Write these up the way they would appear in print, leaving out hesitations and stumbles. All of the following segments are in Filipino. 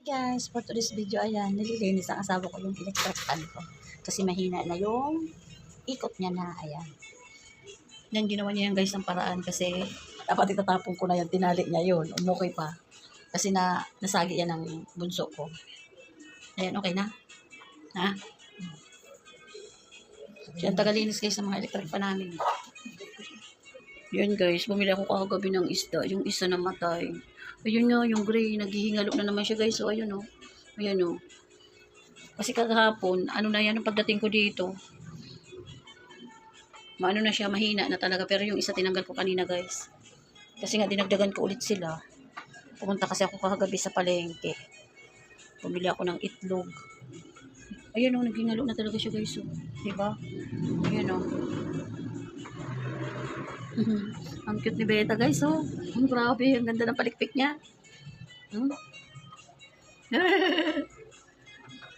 Guys, for today's video, ayan, nililinis ang asawa ko yung electric fan ko. Kasi mahina na yung ikot niya na, ayan. Yan, ginawa niya yan guys ng paraan kasi dapat itatapon ko na yan, tinali niya yun, umukay pa. Kasi nasagi yan ng bunso ko. Ayan, okay na? Ha? Yan, tagalinis guys ng mga electric fan namin. Yan guys, bumili ako kagabi ng isda, yung isa namatay. Ayun nga, yung gray, naghihingalo na naman siya guys. So, ayun o. Ayan o. Kasi kagahapon, ano na yan, ang pagdating ko dito. Maano na siya, mahina na talaga. Pero yung isa tinanggal ko kanina guys. Kasi nga, dinagdagan ko ulit sila. Pumunta kasi ako kagabi sa palengke. Bumili ako ng itlog. Ayun o, naghihingalo na talaga siya guys. So, diba? Ayun o. Ang cute ni Beta guys, oh. Grabe, ang ganda ng palikpik niya.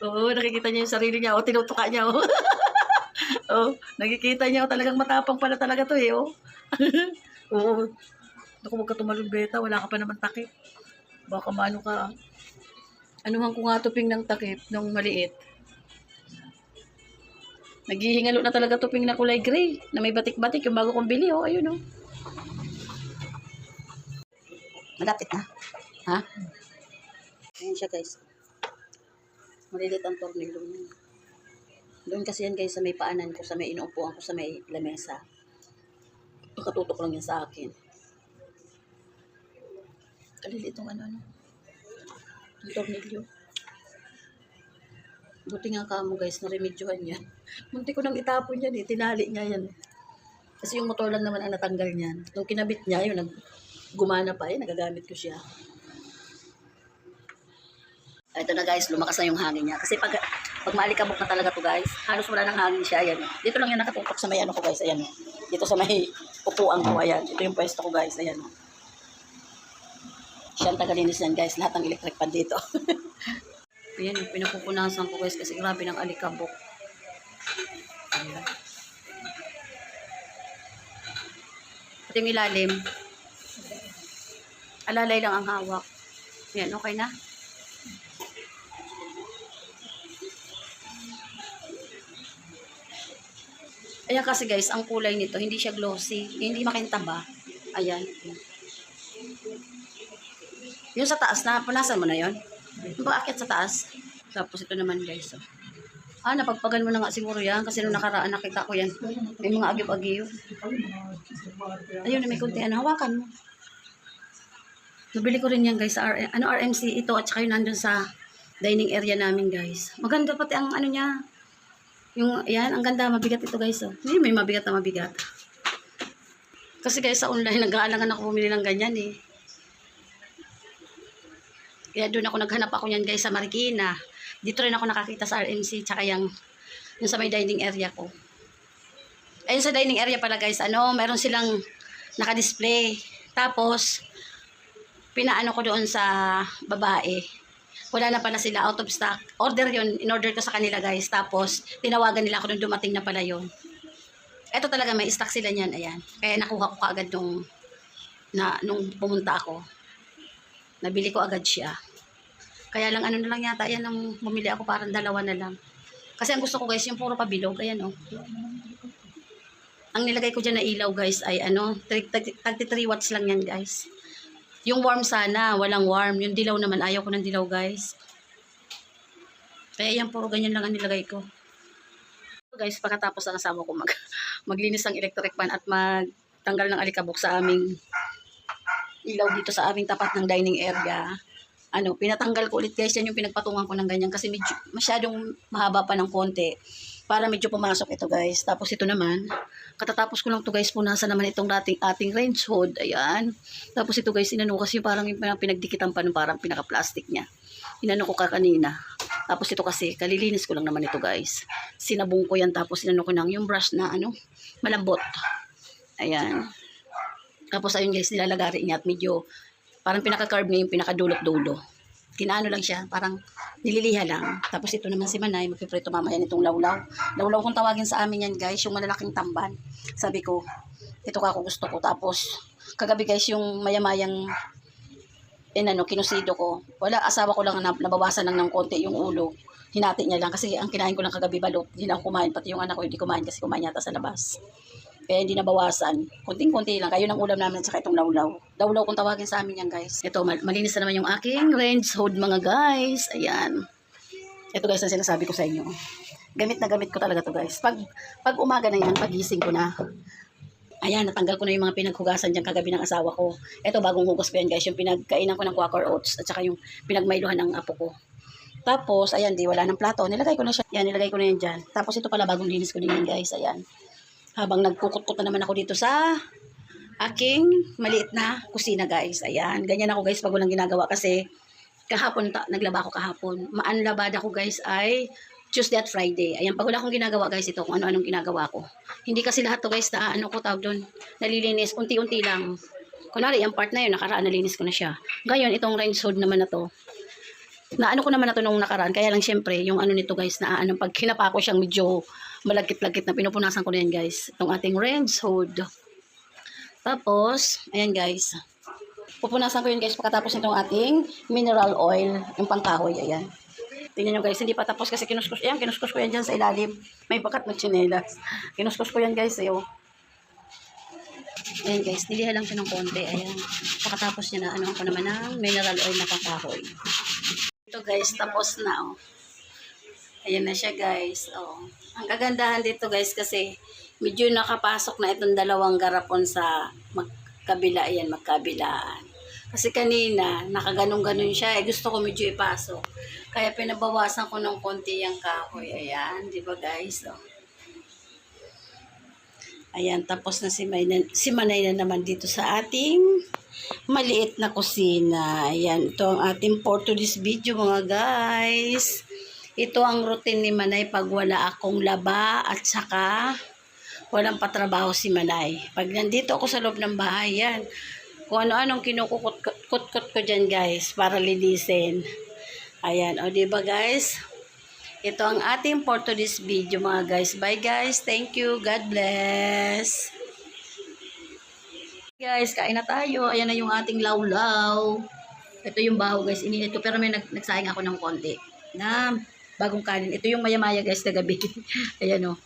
Oo, nakikita niya yung sarili niya, oh, tinutuka niya, oh. Oh, nakikita niya, oh, talagang matapang pala talaga to, eh, oh. Oo. Naku, huwag ka tumalong, Beta, wala ka pa naman takip. Baka maano ka. Anuhan ko nga tuping ng takip, nung maliit. Naghihingalo na talaga tuping na kulay gray, na may batik-batik, yung bago kong bili, oh, ayun, oh. Malapit na. Ha? Ayan siya, guys. Malilit ang tornilyo niya. Doon kasi yan, guys, sa may paanan ko, sa may inuupuan ko, sa may lamesa. Nakatutok lang yan sa akin. Kalilit ang ano. Ang tornilyo. Buti nga kamo, guys, na-remedyohan yan. Munti ko nang itapon yan, eh. Tinali niya yan. Kasi yung motor lang naman ang natanggal niyan. Nung kinabit niya, yun, gumana pa, eh. Nagagamit ko siya. Ito na guys, lumakas na yung hangin niya. Kasi pag maalikabok na talaga to guys, halos wala nang hangin siya. Ayan. Dito lang yan nakatutok sa may ano ko guys. Ayan. Dito sa may upuan ko. Ayan. Ito yung pwesto ko guys. Ayan. Siya ang tagalinis yan guys. Lahat ng electric pan dito. Ayan yung pinapupunasan ko guys. Kasi grabe ng alikabok. Ayan. At yung ilalim, alalay lang ang hawak. Ayan, okay na. Ayan kasi guys, ang kulay nito, hindi siya glossy. Hindi makintaba. Ayan. Yung sa taas, punasan mo na yon. Yung pag-akit sa taas. Tapos ito naman guys. Oh. Napagpagan mo na nga siguro yan. Kasi nung nakaraan nakita ko yan. May mga agib-agib. Ayun, may kunti. Hawakan mo. Nabili ko rin yan guys sa RMC. Ito at saka yun nandun sa dining area namin guys. Maganda pati ang ano niya. Yung, yan, ang ganda, mabigat ito guys. Oh. Hindi, may mabigat na mabigat. Kasi guys, sa online, nag-aalangan ako bumili ng ganyan eh. Kaya doon ako naghanap ako yan guys sa Marikina. Dito rin ako nakakita sa RMC, tsaka yung sa may dining area ko. Ayun sa dining area pala guys, meron silang naka-display. Tapos, pinaano ko doon sa babae. Wala na pala sila, out of stock. Order yun, in-order ko sa kanila guys. Tapos, tinawagan nila ako nung dumating na pala yun. Ito talaga, may stock sila niyan, ayan. Kaya nakuha ko kaagad nung pumunta ako. Nabili ko agad siya. Kaya lang, ano na lang yata, ayan, nung bumili ako, parang dalawa na lang. Kasi ang gusto ko guys, yung puro pabilog, ayan oh. Ang nilagay ko dyan na ilaw guys, ay 33 watts lang yan guys. Yung warm sana, walang warm. Yung dilaw naman, ayaw ko ng dilaw guys. Kaya yan, puro ganyan lang ang nilagay ko. Guys, pagkatapos ang asawa ko maglinis ng electric fan at magtanggal ng alikabok sa aming ilaw dito sa aming tapat ng dining area. Pinatanggal ko ulit guys, yan yung pinagpatungan ko ng ganyan kasi medyo, masyadong mahaba pa ng konti para medyo pumasok ito guys. Tapos ito naman, katatapos ko lang to guys, punasan naman itong ating range hood. Ayan. Tapos ito guys, inano kasi parang pinagdikitan pa ng parang pinaka-plastic niya. Inano ko kanina. Tapos ito kasi, kalilinis ko lang naman ito guys. Sinabong ko yan, tapos inano ko nang yung brush na malambot. Ayan. Tapos ayun guys, nilalagari niya at medyo parang pinaka-carve niya yung pinaka-dulot-dulo. Tinaano lang siya, parang nililiha lang. Tapos ito naman si Manay, magpiprito mamaya nitong lawlaw. Lawlaw kung tawagin sa amin yan guys, yung malalaking tamban. Sabi ko, ito ako gusto ko. Tapos, kagabi guys, yung mayamayang kinusido ko. Wala, asawa ko lang na nabawasan lang ng konti yung ulo. Hinati niya lang kasi ang kinain ko lang kagabi balot. Hindi na ako kumain, pati yung anak ko hindi kumain kasi kumain yata sa labas. Kaya hindi nabawasan. Kunting-kunti lang. Kayo ng ulam namin at saka itong lawlaw. Lawlaw kung tawagin sa amin yan, guys. Ito, malinis na naman yung aking range hood, mga guys. Ayan. Ito, guys, ang sinasabi ko sa inyo. Gamit na gamit ko talaga to, guys. Pag umaga na yan, pagising ko na. Ayan, natanggal ko na yung mga pinaghugasan dyan kagabi ng asawa ko. Ito, bagong hugas ko yan, guys. Yung pinagkainan ko ng Quaker Oats at saka yung pinagmailuhan ng apo ko. Tapos, ayan, wala ng plato. Nilagay ko na siya. Yan, nilagay ko na yan dyan. Tapos, ito pala, bagong linis ko din yan, guys. Ayan. Habang nagkukot-kot na naman ako dito sa aking maliit na kusina, guys. Ayan, ganyan ako, guys, pag walang ginagawa kasi kahapon, naglaba ako kahapon. Maanlabad ako, guys, ay Tuesday at Friday. Ayan, pag wala akong ginagawa, guys, ito kung ano-anong ginagawa ko. Hindi kasi lahat to, guys, na ano ko tawag doon, nalilinis, unti-unti lang. Kunwari, yung part na yun, nakaraan, nalinis ko na siya. Ngayon, itong range hood naman na to, na ano ko naman na to nung nakaraan, kaya lang syempre, yung ano nito, guys, na ano, pag kinapa ko siyang medyo malagkit-lagkit na pinupunasan ko na yan, guys. Itong ating range hood. Tapos, ayan, guys. Pupunasan ko yun, guys, pagkatapos nitong ating mineral oil, yung pangkahoy, ayan. Tingnan nyo, guys, hindi pa tapos kasi kinuskus ko yan dyan sa ilalim. May bakat na tsinelas. Kinuskus ko yan, guys, ayo. Ayan, guys, niliha lang siya ng konti, ayan. Pagkatapos niya na, ano ko naman ng mineral oil na pangkahoy. Ito, guys, tapos na, oh. Ayan na siya, guys, oh. Ang kagandahan dito, guys, kasi medyo nakapasok na itong dalawang garapon sa magkabila, ayan, magkabilaan. Kasi kanina, nakaganong-ganon siya. Gusto ko medyo ipasok. Kaya pinabawasan ko ng konti yung kahoy. Ayan, di ba, guys? Oh. Ayan, tapos na si Manay na naman dito sa ating maliit na kusina. Ayan, ito ang ating for today's video, mga guys. Ito ang routine ni Manay pag wala akong laba at saka walang patrabaho si Manay. Pag nandito ako sa loob ng bahay, yan. Kung ano-anong kinukukot ko dyan, guys, para linisin. Ayan, o diba, guys? Ito ang ating for today's video, mga guys. Bye, guys. Thank you. God bless. Guys, kain na tayo. Ayan na yung ating lawlaw. Ito yung baho, guys. Ininit ko, pero may nagsaing ako ng konti na bagong kanin. Ito yung maya-maya, guys, kagabi. Ayan, o.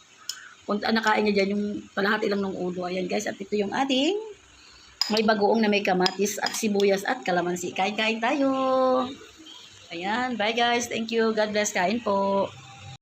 Kung nakain niya dyan, yung palahati lang ng ulo. Ayan, guys. At ito yung ating may bagoong na may kamatis at sibuyas at kalamansi. Kain-kain tayo. Ayan. Bye, guys. Thank you. God bless. Kain po.